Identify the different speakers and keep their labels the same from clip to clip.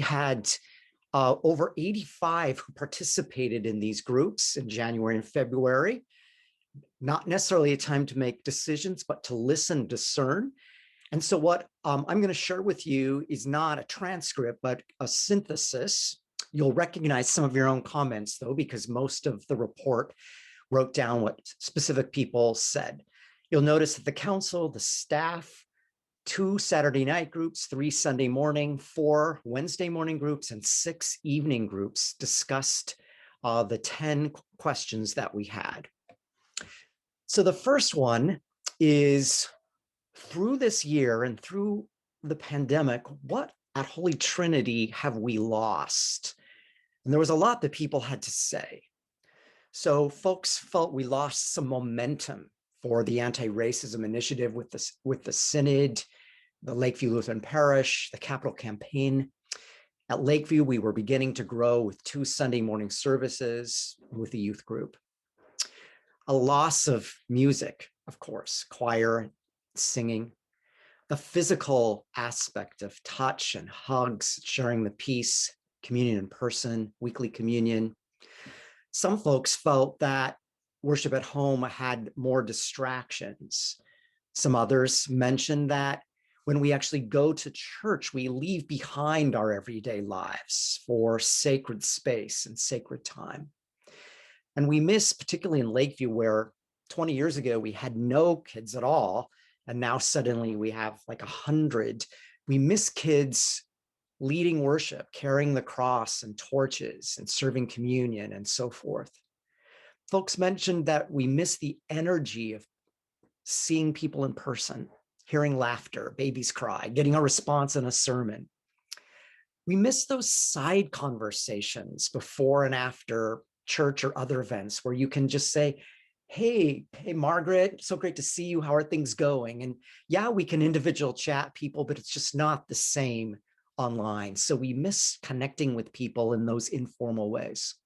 Speaker 1: had over 85 who participated in these groups in January and February. Not necessarily a time to make decisions, but to listen, discern. And so what I'm going to share with you is not a transcript, but a synthesis. You'll recognize some of your own comments, though, because most of the report wrote down what specific people said. You'll notice that the council, the staff, 2 Saturday night groups, 3 Sunday morning, 4 Wednesday morning groups, and 6 evening groups discussed the 10 questions that we had. So the first one is, through this year and through the pandemic, what at Holy Trinity have we lost? And there was a lot that people had to say. So folks felt we lost some momentum for the anti-racism initiative with the Synod, the Lakeview Lutheran Parish, the Capital Campaign. At Lakeview, we were beginning to grow with 2 Sunday morning services with the youth group. A loss of music, of course, choir, singing, the physical aspect of touch and hugs, sharing the peace, communion in person, weekly communion. Some folks felt that worship at home had more distractions. Some others mentioned that when we actually go to church, we leave behind our everyday lives for sacred space and sacred time. And we miss, particularly in Lakeview, where 20 years ago we had no kids at all, and now suddenly we have like 100. We miss kids leading worship, carrying the cross and torches and serving communion and so forth. Folks mentioned that we miss the energy of seeing people in person, hearing laughter, babies cry, getting a response in a sermon. We miss those side conversations before and after church or other events where you can just say, hey, Margaret, so great to see you. How are things going? And yeah, we can individual chat people, but it's just not the same online. So we miss connecting with people in those informal ways.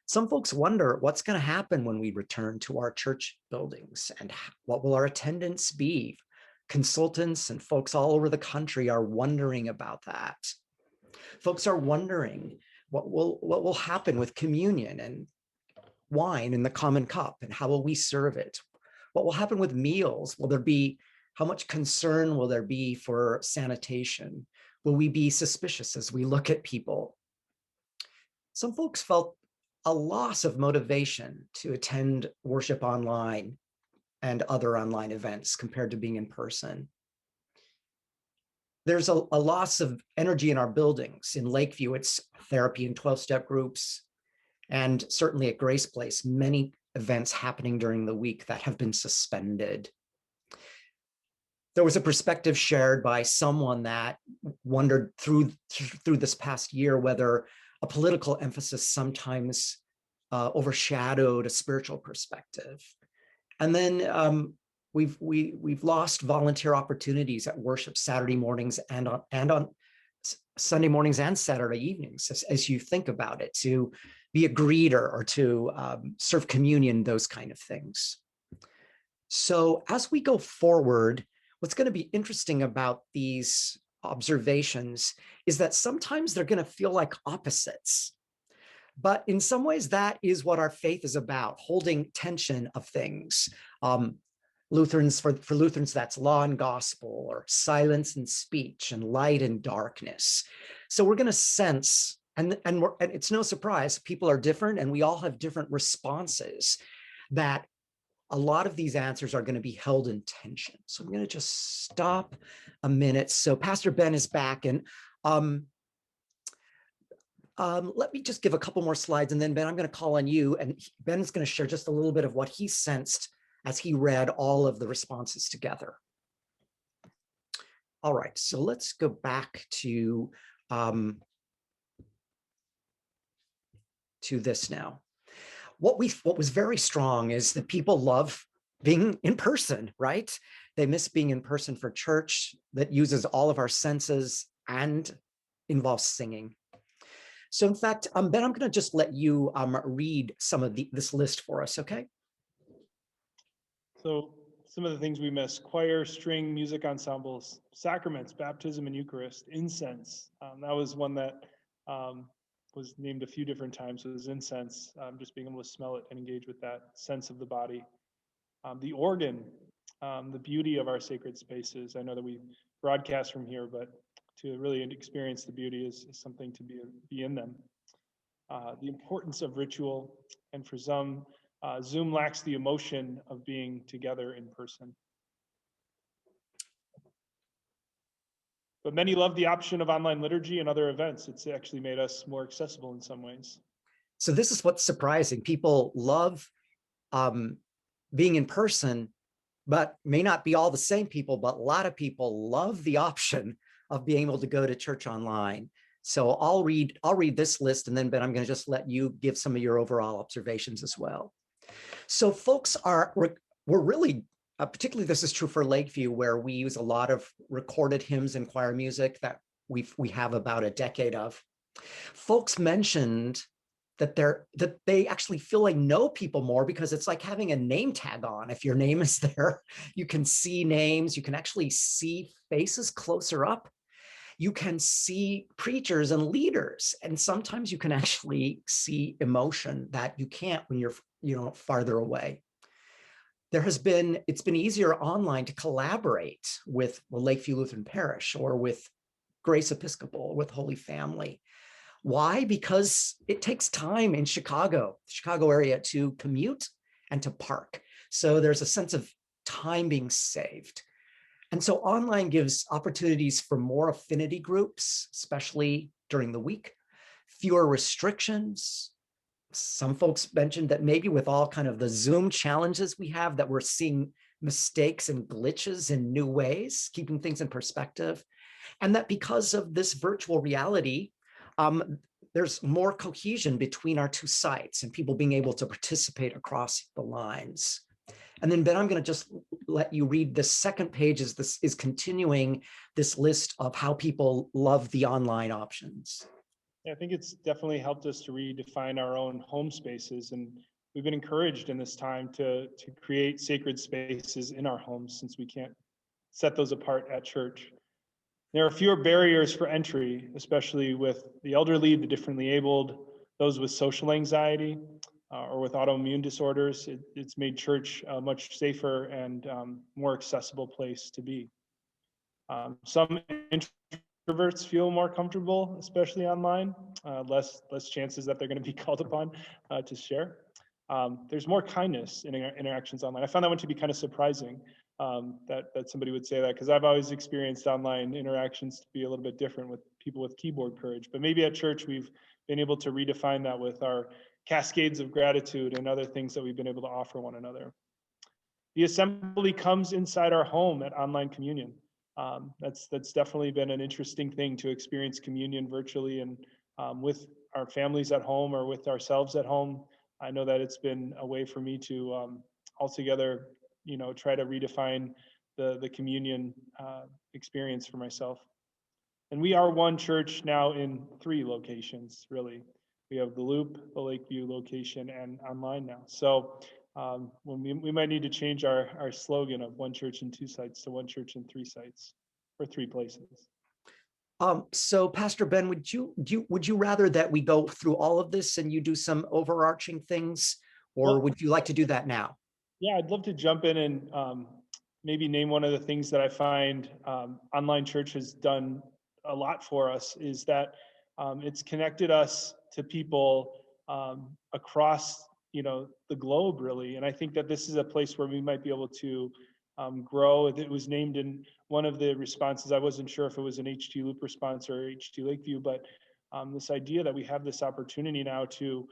Speaker 1: Some folks wonder what's going to happen when we return to our church buildings and what will our attendance be? Consultants and folks all over the country are wondering about that. Folks are wondering what will happen with communion and wine in the common cup, and how will we serve it? What will happen with meals? How much concern will there be for sanitation? Will we be suspicious as we look at people? Some folks felt a loss of motivation to attend worship online and other online events compared to being in person. There's a loss of energy in our buildings. In Lakeview, it's therapy and 12-step groups. And certainly at Grace Place, many events happening during the week that have been suspended. There was a perspective shared by someone that wondered through this past year whether a political emphasis sometimes overshadowed a spiritual perspective. And then we've lost volunteer opportunities at worship Saturday mornings and on Sunday mornings and Saturday evenings, as you think about it, to be a greeter or to serve communion, those kind of things. So as we go forward, what's going to be interesting about these observations is that sometimes they're going to feel like opposites. But in some ways, that is what our faith is about, holding tension of things. Lutherans, for Lutherans, that's law and gospel, or silence and speech, and light and darkness. So we're going to sense, and it's no surprise, people are different, and we all have different responses, that a lot of these answers are going to be held in tension. So I'm going to just stop a minute. So Pastor Ben is back, and let me just give a couple more slides, and then Ben, I'm going to call on you, and Ben is going to share just a little bit of what he sensed as he read all of the responses together. All right, so let's go back to this now. What was very strong is that people love being in person, right? They miss being in person for church that uses all of our senses and involves singing. So in fact, Ben, I'm going to just let you read some of this list for us, okay?
Speaker 2: So some of the things we miss: choir, string, music ensembles, sacraments, baptism and Eucharist, incense. That was one that was named a few different times. It was incense, just being able to smell it and engage with that sense of the body. The organ, the beauty of our sacred spaces. I know that we broadcast from here, but to really experience the beauty is something to be in them. The importance of ritual, and for some, Zoom lacks the emotion of being together in person. But many love the option of online liturgy and other events. It's actually made us more accessible in some ways.
Speaker 1: So this is what's surprising. People love being in person, but may not be all the same people, but a lot of people love the option of being able to go to church online. So I'll read this list, and then Ben, I'm going to just let you give some of your overall observations as well. So folks we're really, particularly this is true for Lakeview, where we use a lot of recorded hymns and choir music that we have about a decade of. Folks mentioned that they actually feel like know people more, because it's like having a name tag on. If your name is there, you can see names, you can actually see faces closer up. You can see preachers and leaders, and sometimes you can actually see emotion that you can't when you're farther away. It's been easier online to collaborate with Lakeview Lutheran Parish or with Grace Episcopal, with Holy Family. Why? Because it takes time in the Chicago area, to commute and to park. So there's a sense of time being saved. And so online gives opportunities for more affinity groups, especially during the week, fewer restrictions. Some folks mentioned that maybe with all kind of the Zoom challenges we have, that we're seeing mistakes and glitches in new ways, keeping things in perspective. And that because of this virtual reality, there's more cohesion between our two sites and people being able to participate across the lines. And then Ben, I'm going to just let you read the second page. This is continuing this list of how people love the online options.
Speaker 2: Yeah, I think it's definitely helped us to redefine our own home spaces, and we've been encouraged in this time to create sacred spaces in our homes, since we can't set those apart at church. There are fewer barriers for entry, especially with the elderly, the differently abled, those with social anxiety, or with autoimmune disorders. It's made church a much safer and more accessible place to be. Some introverts feel more comfortable, especially online, less chances that they're going to be called upon to share. There's more kindness in interactions online. I found that one to be kind of surprising, that somebody would say that, because I've always experienced online interactions to be a little bit different with people with keyboard courage. But maybe at church we've been able to redefine that with our cascades of gratitude and other things that we've been able to offer one another. The assembly comes inside our home at online communion. That's definitely been an interesting thing, to experience communion virtually and with our families at home or with ourselves at home. I know that it's been a way for me to altogether, try to redefine the communion experience for myself. And we are one church now in 3 locations, really. We have the Loop, the Lakeview location, and online now. So when we might need to change our slogan of one church in 2 sites to one church in 3 sites, or 3 places.
Speaker 1: So Pastor Ben, would you rather that we go through all of this and you do some overarching things, or would you like to do that now?
Speaker 2: Yeah, I'd love to jump in and maybe name one of the things that I find online church has done a lot for us, is that it's connected us to people across the globe, really. And I think that this is a place where we might be able to grow. It was named in one of the responses. I wasn't sure if it was an HT Loop response or HT Lakeview, but this idea that we have this opportunity now to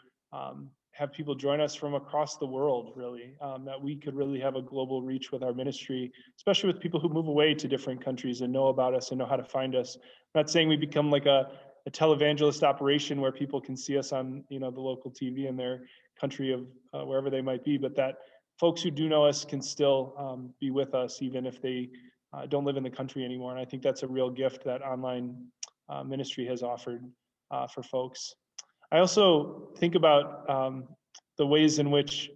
Speaker 2: have people join us from across the world, really, that we could really have a global reach with our ministry, especially with people who move away to different countries and know about us and know how to find us. I'm not saying we become like a televangelist operation where people can see us on the local TV in their country of wherever they might be, but that folks who do know us can still be with us even if they don't live in the country anymore. And I think that's a real gift that online ministry has offered for folks. I also think about the ways in which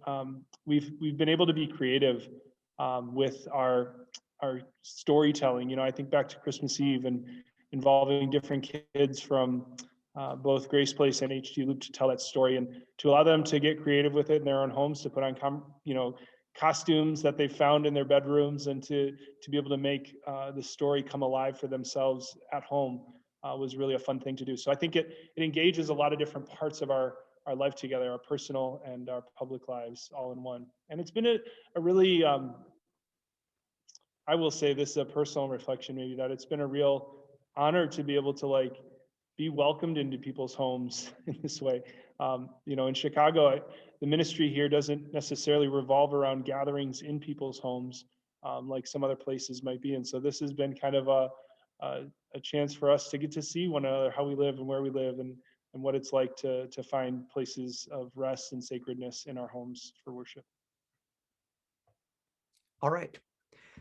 Speaker 2: we've been able to be creative with our storytelling. I think back to Christmas Eve and involving different kids from both Grace Place and HD Loop to tell that story, and to allow them to get creative with it in their own homes, to put on costumes that they found in their bedrooms, and to be able to make the story come alive for themselves at home was really a fun thing to do. So I think it engages a lot of different parts of our life together, our personal and our public lives all in one. And it's been a really, I will say this is a personal reflection maybe, that it's been a real honor to be able to be welcomed into people's homes in this way. In Chicago, the ministry here doesn't necessarily revolve around gatherings in people's homes like some other places might be. And so this has been kind of a chance for us to get to see one another, how we live and where we live, and what it's like to find places of rest and sacredness in our homes for worship.
Speaker 1: All right.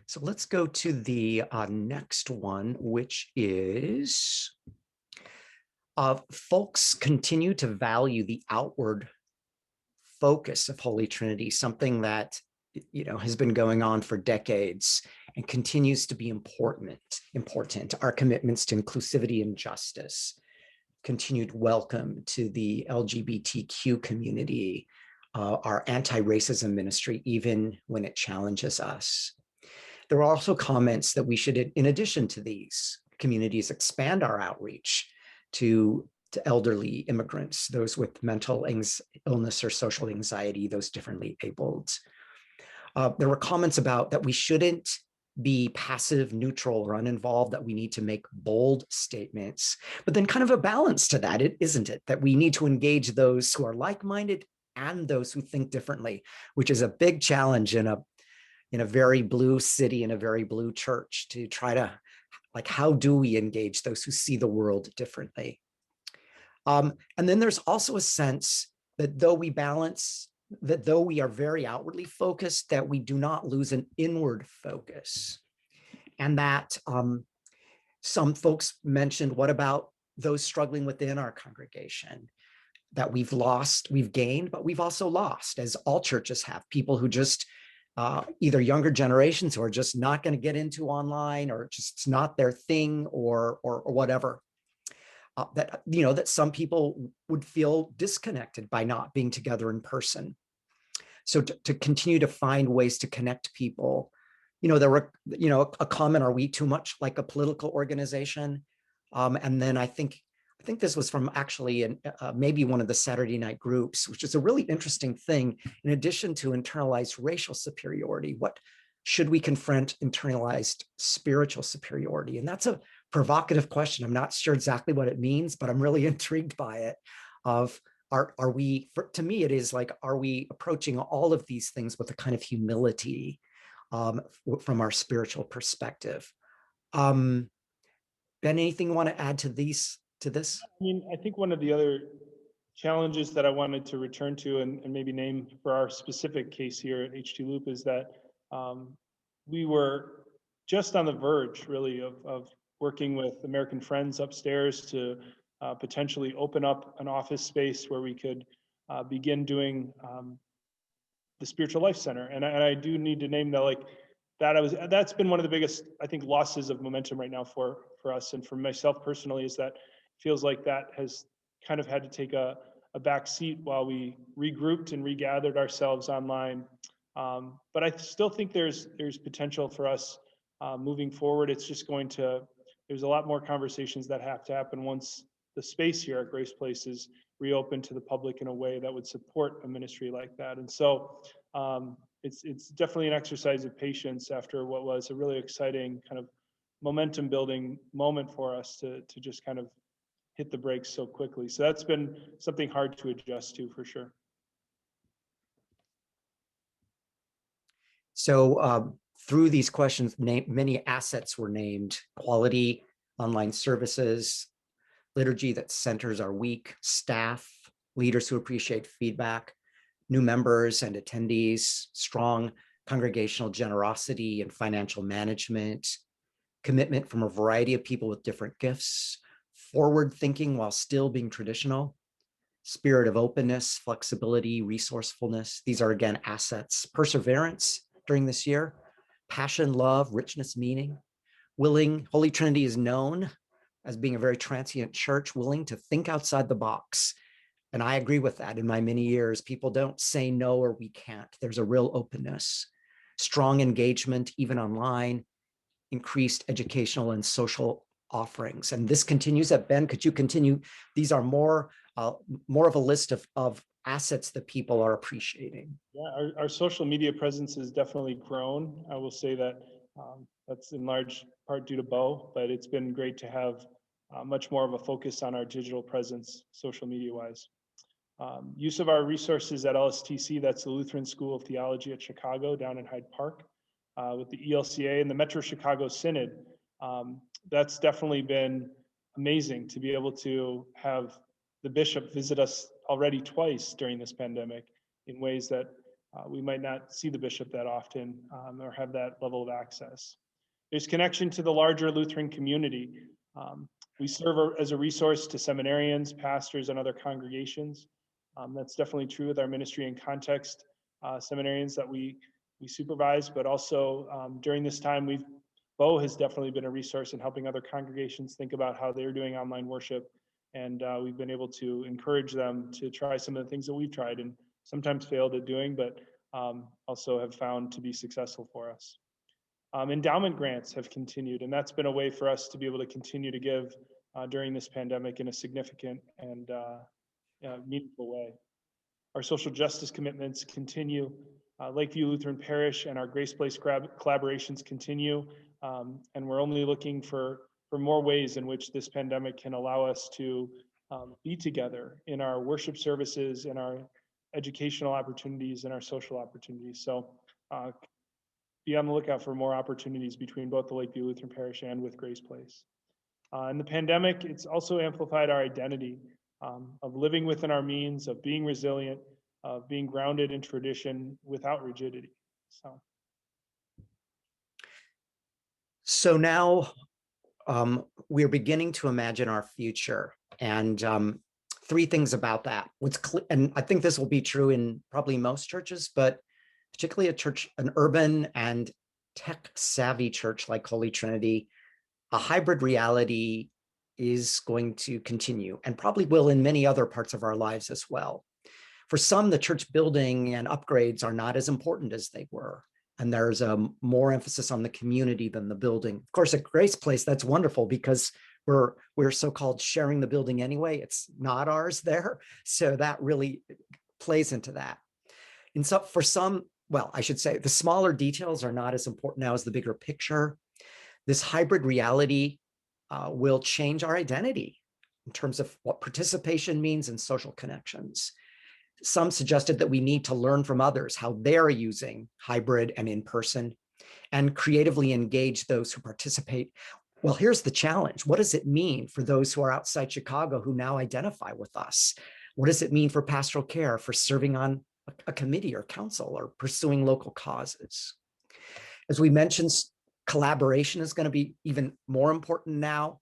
Speaker 1: So let's go to the next one, which is folks continue to value the outward focus of Holy Trinity, something that has been going on for decades and continues to be important. Our commitments to inclusivity and justice, continued welcome to the LGBTQ community, our anti-racism ministry, even when it challenges us. There are also comments that we should, in addition to these communities, expand our outreach to elderly immigrants, those with mental illness or social anxiety, those differently abled. There were comments about that we shouldn't be passive, neutral, or uninvolved, that we need to make bold statements, but then kind of a balance to that, isn't it? That we need to engage those who are like-minded and those who think differently, which is a big challenge in a very blue city, in a very blue church, to try to, how do we engage those who see the world differently? And then there's also a sense that though we are very outwardly focused, that we do not lose an inward focus. And that some folks mentioned, what about those struggling within our congregation? That we've gained, but we've also lost, as all churches have, people who just either younger generations who are just not going to get into online, or just it's not their thing, or whatever. That some people would feel disconnected by not being together in person. So to continue to find ways to connect people, there were, a comment, are we too much like a political organization? And then I think this was from actually maybe one of the Saturday night groups, which is a really interesting thing. In addition to internalized racial superiority, what should we confront internalized spiritual superiority? And that's a provocative question. I'm not sure exactly what it means, but I'm really intrigued by it. Are we, to me, it is like, are we approaching all of these things with a kind of humility from our spiritual perspective? Ben, anything you want to add to this?
Speaker 2: I think one of the other challenges that I wanted to return to and maybe name for our specific case here at HD Loop is that we were just on the verge, really, of working with American Friends upstairs to potentially open up an office space where we could begin doing the Spiritual Life Center. And I do need to name that, that's been one of the biggest, I think, losses of momentum right now for us, and for myself personally, is that it feels like that has kind of had to take a back seat while we regrouped and regathered ourselves online. But I still think there's potential for us moving forward. It's just there's a lot more conversations that have to happen once the space here at Grace Place is reopened to the public in a way that would support a ministry like that. And so it's definitely an exercise of patience after what was a really exciting kind of momentum building moment for us to just kind of hit the brakes so quickly. So that's been something hard to adjust to, for sure.
Speaker 1: So through these questions, many assets were named: quality online services, liturgy that centers our week, staff, leaders who appreciate feedback, new members and attendees, strong congregational generosity and financial management, commitment from a variety of people with different gifts, forward thinking while still being traditional, spirit of openness, flexibility, resourcefulness. These are, again, assets. Perseverance during this year, passion, love, richness, meaning. Holy Trinity is known as being a very transient church, willing to think outside the box. And I agree with that. In my many years, people don't say no or we can't. There's a real openness, strong engagement, even online, increased educational and social offerings. And this continues at Ben. Could you continue? These are more of a list of assets that people are appreciating.
Speaker 2: Yeah, our social media presence has definitely grown. I will say that that's in large part due to Bo, but it's been great to have much more of a focus on our digital presence, social media wise. Use of our resources at LSTC, that's the Lutheran School of Theology at Chicago down in Hyde Park, with the ELCA and the Metro Chicago Synod. That's definitely been amazing to be able to have the bishop visit us already twice during this pandemic in ways that we might not see the bishop that often or have that level of access. There's connection to the larger Lutheran community. We serve as a resource to seminarians, pastors, and other congregations. That's definitely true with our ministry and context seminarians that we supervise, but also during this time, Bo has definitely been a resource in helping other congregations think about how they're doing online worship. And we've been able to encourage them to try some of the things that we've tried and sometimes failed at doing, but also have found to be successful for us. Endowment grants have continued, and that's been a way for us to be able to continue to give during this pandemic in a significant and meaningful way. Our social justice commitments continue. Lakeview Lutheran Parish and our Grace Place collaborations continue, and we're only looking for more ways in which this pandemic can allow us to be together in our worship services, in our educational opportunities, and our social opportunities. So be on the lookout for more opportunities between both the Lakeview Lutheran Parish and with Grace Place. In the pandemic, it's also amplified our identity of living within our means, of being resilient, of being grounded in tradition without rigidity.
Speaker 1: So now we're beginning to imagine our future, and three things about that. And I think this will be true in probably most churches, but particularly an urban and tech-savvy church like Holy Trinity, a hybrid reality is going to continue and probably will in many other parts of our lives as well. For some, the church building and upgrades are not as important as they were. And there's more emphasis on the community than the building. Of course, at Grace Place, that's wonderful because we're so-called sharing the building anyway. It's not ours there. So that really plays into that. And so for some, well, I should say the smaller details are not as important now as the bigger picture. This hybrid reality will change our identity in terms of what participation means in social connections. Some suggested that we need to learn from others how they're using hybrid and in-person and creatively engage those who participate. Well, here's the challenge. What does it mean for those who are outside Chicago who now identify with us? What does it mean for pastoral care, for serving on a committee or council or pursuing local causes? As we mentioned, collaboration is going to be even more important now.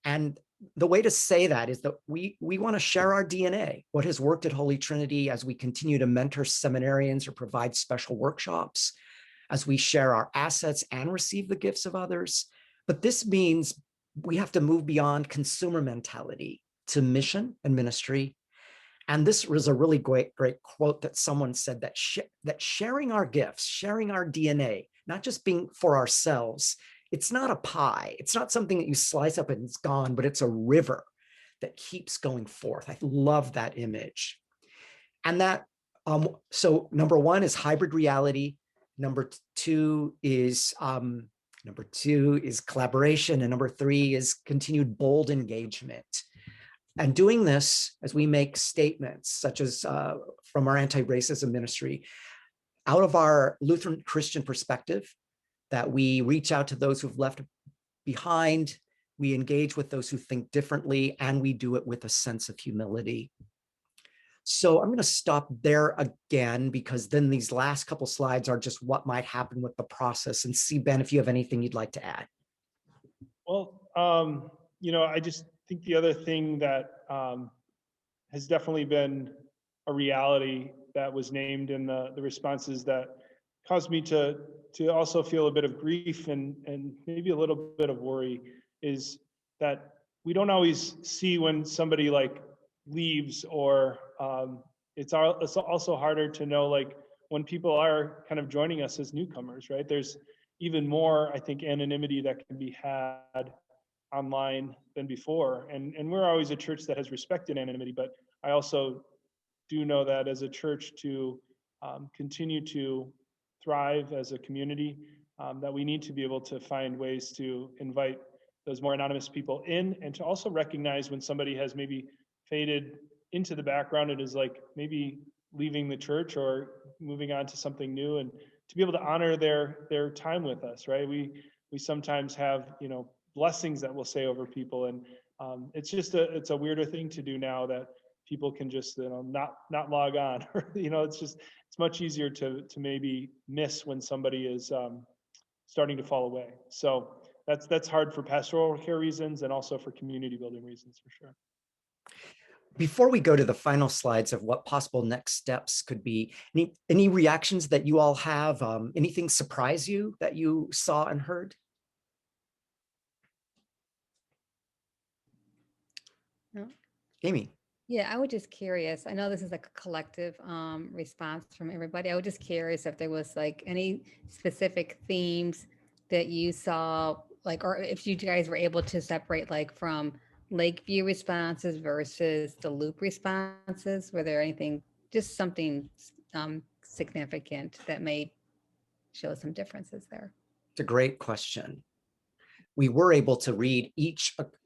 Speaker 1: And the way to say that is that we want to share our DNA, what has worked at Holy Trinity as we continue to mentor seminarians or provide special workshops, as we share our assets and receive the gifts of others. But this means we have to move beyond consumer mentality to mission and ministry. And this was a really great quote that someone said, that sharing our gifts, sharing our DNA, not just being for ourselves, it's not a pie. It's not something that you slice up and it's gone, but it's a river that keeps going forth. I love that image. And that, so number one is hybrid reality. Number two is collaboration. And number three is continued bold engagement. And doing this as we make statements such as from our anti-racism ministry, out of our Lutheran Christian perspective, that we reach out to those who've left behind, we engage with those who think differently, and we do it with a sense of humility. So I'm going to stop there again, because then these last couple slides are just what might happen with the process. And see, Ben, if you have anything you'd like to add.
Speaker 2: Well, I just think the other thing that has definitely been a reality that was named in the responses that caused me to also feel a bit of grief and maybe a little bit of worry is that we don't always see when somebody like leaves, or it's also harder to know like when people are kind of joining us as newcomers, right? There's even more, I think, anonymity that can be had online than before. And we're always a church that has respected anonymity, but I also do know that as a church to continue to thrive as a community, that we need to be able to find ways to invite those more anonymous people in, and to also recognize when somebody has maybe faded into the background and is like maybe leaving the church or moving on to something new, and to be able to honor their time with us, right? We sometimes have, you know, blessings that we'll say over people, and it's just it's a weirder thing to do now that people can just, you know, not log on, or you know, it's much easier to maybe miss when somebody is starting to fall away. So that's hard for pastoral care reasons and also for community building reasons, for sure.
Speaker 1: Before we go to the final slides of what possible next steps could be, any reactions that you all have? Anything surprise you that you saw and heard?
Speaker 3: No.
Speaker 1: Amy.
Speaker 3: Yeah, I was just curious. I know this is like a collective response from everybody. I was just curious if there was like any specific themes that you saw, like, or if you guys were able to separate like from Lakeview responses versus the Loop responses. Were there anything, just something significant that may show some differences there?
Speaker 1: It's a great question. We were able to read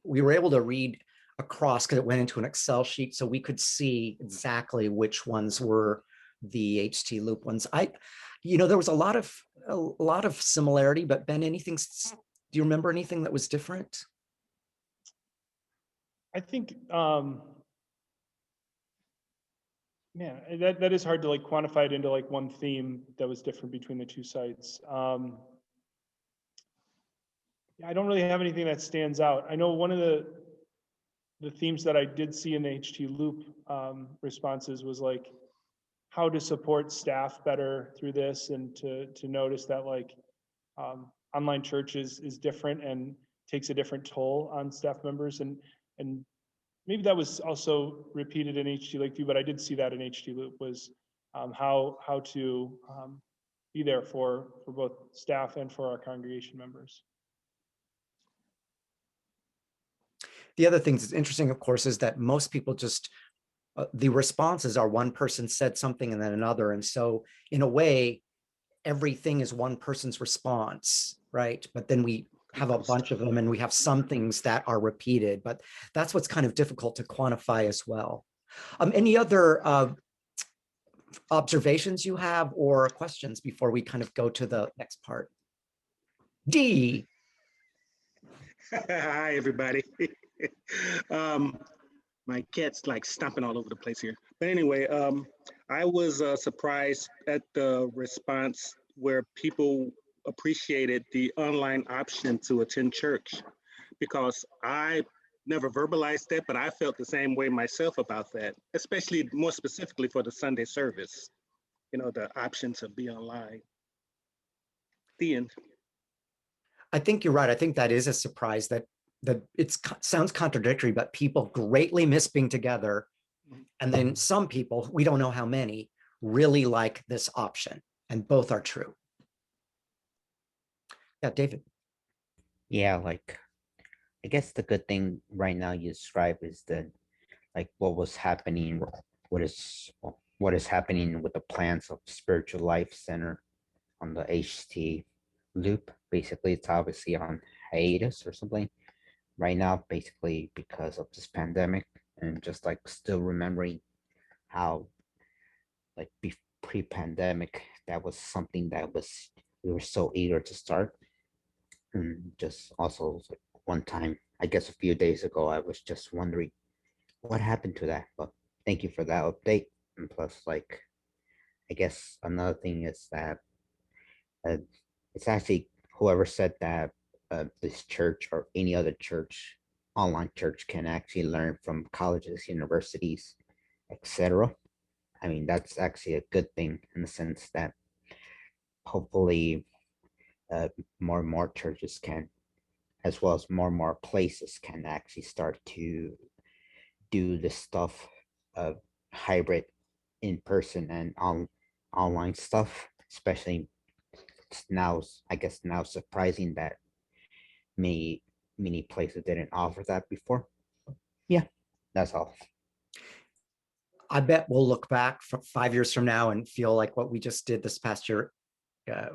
Speaker 1: we were able to read across, because it went into an Excel sheet, so we could see exactly which ones were the HT Loop ones. There was a lot of similarity, but Ben, do you remember anything that was different?
Speaker 2: I think, man, that is hard to like quantify it into like one theme that was different between the two sites. I don't really have anything that stands out. I know one of the themes that I did see in the HT Loop responses was like how to support staff better through this, and to notice that like online church is different and takes a different toll on staff members, and maybe that was also repeated in HT Lakeview, but I did see that in HT Loop was how to be there for both staff and for our congregation members.
Speaker 1: The other thing that's interesting, of course, is that most people just, the responses are one person said something and then another. And so in a way, everything is one person's response, right? But then we have a bunch of them and we have some things that are repeated, but that's what's kind of difficult to quantify as well. Any other observations you have or questions before we kind of go to the next part? D.
Speaker 4: Hi, everybody. My cat's like stomping all over the place here. But anyway, I was surprised at the response where people appreciated the online option to attend church, because I never verbalized that, but I felt the same way myself about that, especially more specifically for the Sunday service, the option to be online. The end.
Speaker 1: I think you're right. I think that is a surprise that it sounds contradictory, but people greatly miss being together. And then some people, we don't know how many, really like this option, and both are true. Yeah, David.
Speaker 5: Yeah, like, I guess the good thing right now you describe is that like what was happening, what is happening with the plans of Spiritual Life Center on the HT Loop. Basically, it's obviously on hiatus or something right now, basically because of this pandemic, and just like still remembering how like pre-pandemic that was something that we were so eager to start. And just also like one time, I guess a few days ago, I was just wondering what happened to that. But thank you for that update. And plus, like, I guess another thing is that it's actually whoever said that this church or any other church, online church, can actually learn from colleges, universities, etc. I mean, that's actually a good thing in the sense that hopefully more and more churches can, as well as more places can actually start to do this stuff of hybrid in person and online stuff, especially now. I guess now surprising that many places didn't offer that before. Yeah, that's all.
Speaker 1: I bet we'll look back from 5 years from now and feel like what we just did this past year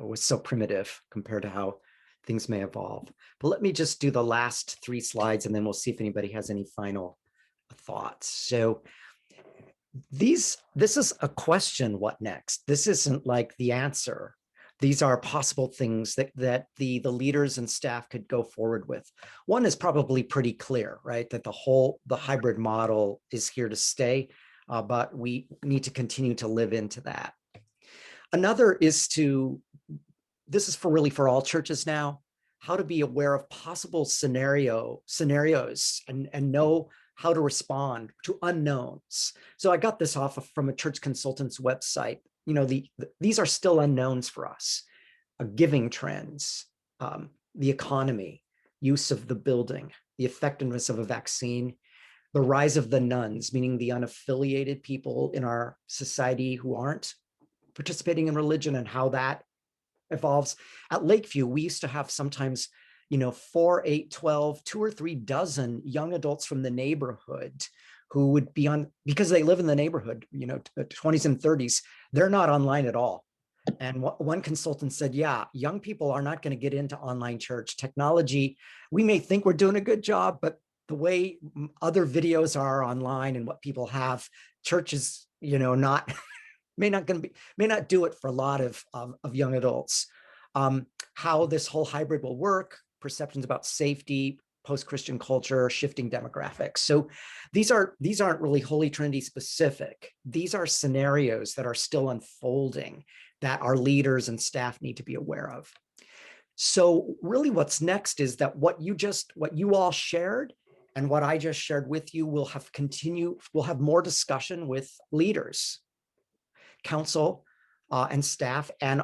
Speaker 1: was so primitive compared to how things may evolve. But let me just do the last 3 slides and then we'll see if anybody has any final thoughts. So this is a question, what next? This isn't like the answer. These are possible things that the leaders and staff could go forward with. One is probably pretty clear, right? That the hybrid model is here to stay, but we need to continue to live into that. Another is this is really for all churches now, how to be aware of possible scenarios and know how to respond to unknowns. So I got this from a church consultant's website. You know, these are still unknowns for us. Giving trends, the economy, use of the building, the effectiveness of a vaccine, the rise of the nones, meaning the unaffiliated people in our society who aren't participating in religion, and how that evolves. At Lakeview, we used to have sometimes, 4, 8, 12, 2 or 3 dozen young adults from the neighborhood who would be on, because they live in the neighborhood, 20s and 30s, they're not online at all. And one consultant said, yeah, young people are not going to get into online church technology. We may think we're doing a good job, but the way other videos are online and what people have, churches, not may not do it for a lot of young adults. How this whole hybrid will work, perceptions about safety, post-Christian culture, shifting demographics. So these aren't really Holy Trinity specific. These are scenarios that are still unfolding that our leaders and staff need to be aware of. So really what's next is that what you all shared and what I just shared with you we'll have more discussion with leaders, council, and staff, and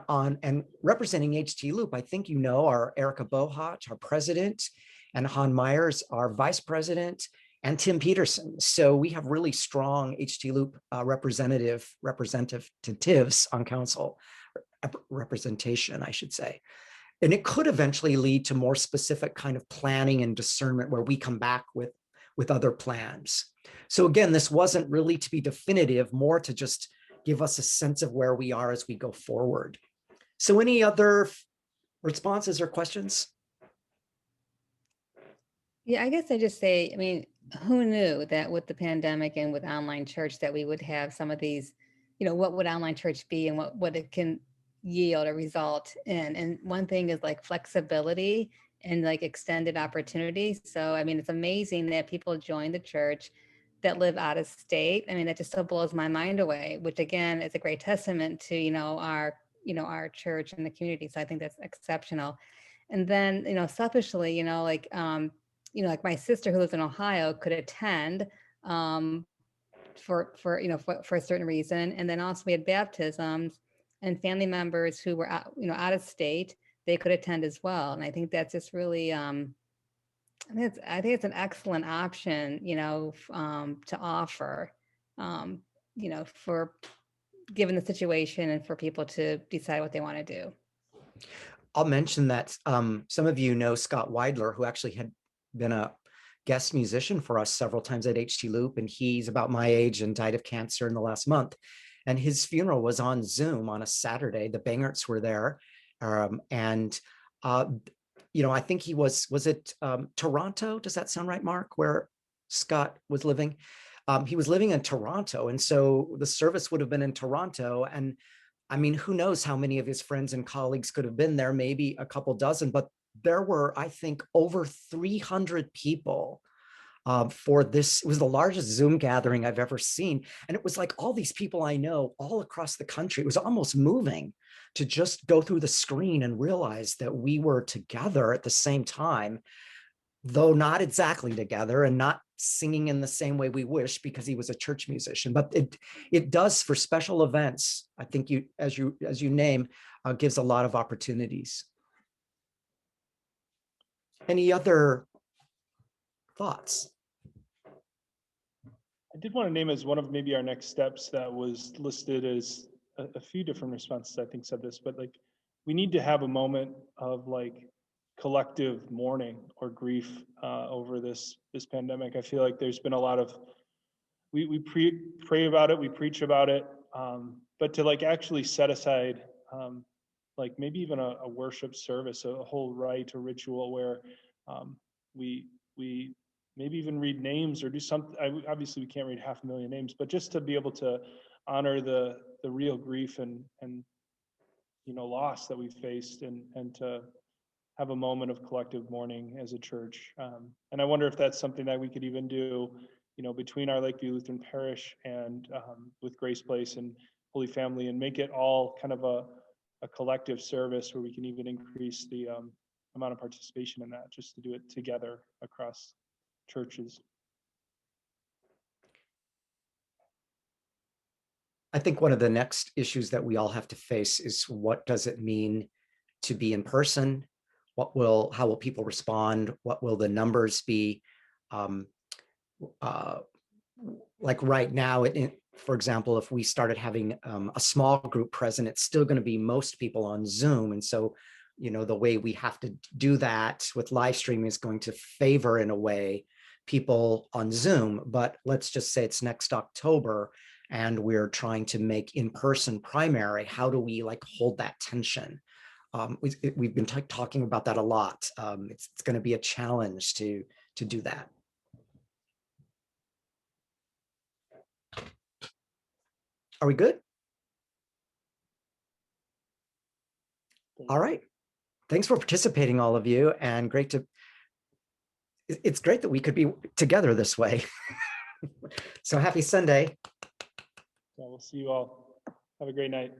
Speaker 1: representing HT Loop. I think our Erica Bohach, our president, and Han Myers, our vice president, and Tim Peterson. So we have really strong HT Loop representatives on council, representation, I should say. And it could eventually lead to more specific kind of planning and discernment where we come back with other plans. So again, this wasn't really to be definitive, more to just give us a sense of where we are as we go forward. So any other responses or questions?
Speaker 3: Yeah, I guess I just say, I mean, who knew that with the pandemic and with online church that we would have some of these, what would online church be and what it can yield or result in. And one thing is like flexibility and like extended opportunity. So, I mean, it's amazing that people join the church that live out of state. I mean, that just so blows my mind away, which again, is a great testament to, our church and the community. So I think that's exceptional. And then, selfishly, like my sister who lives in Ohio could attend for a certain reason. And then also we had baptisms and family members who were out of state, they could attend as well. And I think that's just really I think it's an excellent option, to offer, for given the situation and for people to decide what they want to do.
Speaker 1: I'll mention that some of you know Scott Weidler, who actually had been a guest musician for us several times at HT Loop, and he's about my age and died of cancer in the last month. And his funeral was on Zoom on a Saturday. The Bangerts were there, and I think he was it Toronto? Does that sound right, Mark? Where Scott was living? He was living in Toronto, and so the service would have been in Toronto. And I mean, who knows how many of his friends and colleagues could have been there, maybe a couple dozen, but there were, I think, over 300 people for this. It was the largest Zoom gathering I've ever seen. And it was like all these people I know all across the country. It was almost moving to just go through the screen and realize that we were together at the same time. though not exactly together and not singing in the same way we wish because he was a church musician. But it does for special events. I think as you name, gives a lot of opportunities. Any other thoughts?
Speaker 2: I did want to name as one of maybe our next steps that was listed as a few different responses, I think said this, but like we need to have a moment of like collective mourning or grief over this pandemic. I feel like there's been a lot of we pray about it, we preach about it, but to like actually set aside like maybe even a worship service, a whole rite or ritual where we maybe even read names or do something. Obviously, we can't read 500,000 names, but just to be able to honor the real grief and loss that we faced, and to have a moment of collective mourning as a church. And I wonder if that's something that we could even do, between our Lakeview Lutheran Parish and with Grace Place and Holy Family, and make it all kind of a collective service where we can even increase the amount of participation in that, just to do it together across churches.
Speaker 1: I think one of the next issues that we all have to face is, what does it mean to be in person? How will people respond? What will the numbers be? Like right now, for example, if we started having a small group present, it's still going to be most people on Zoom. And so, the way we have to do that with live streaming is going to favor, in a way, people on Zoom. But let's just say it's next October and we're trying to make in-person primary. How do we like hold that tension? We've been talking about that a lot. It's going to be a challenge to do that. Are we good? All right. Thanks for participating, all of you. And it's great that we could be together this way. So happy Sunday.
Speaker 2: Yeah, we'll see you all. Have a great night.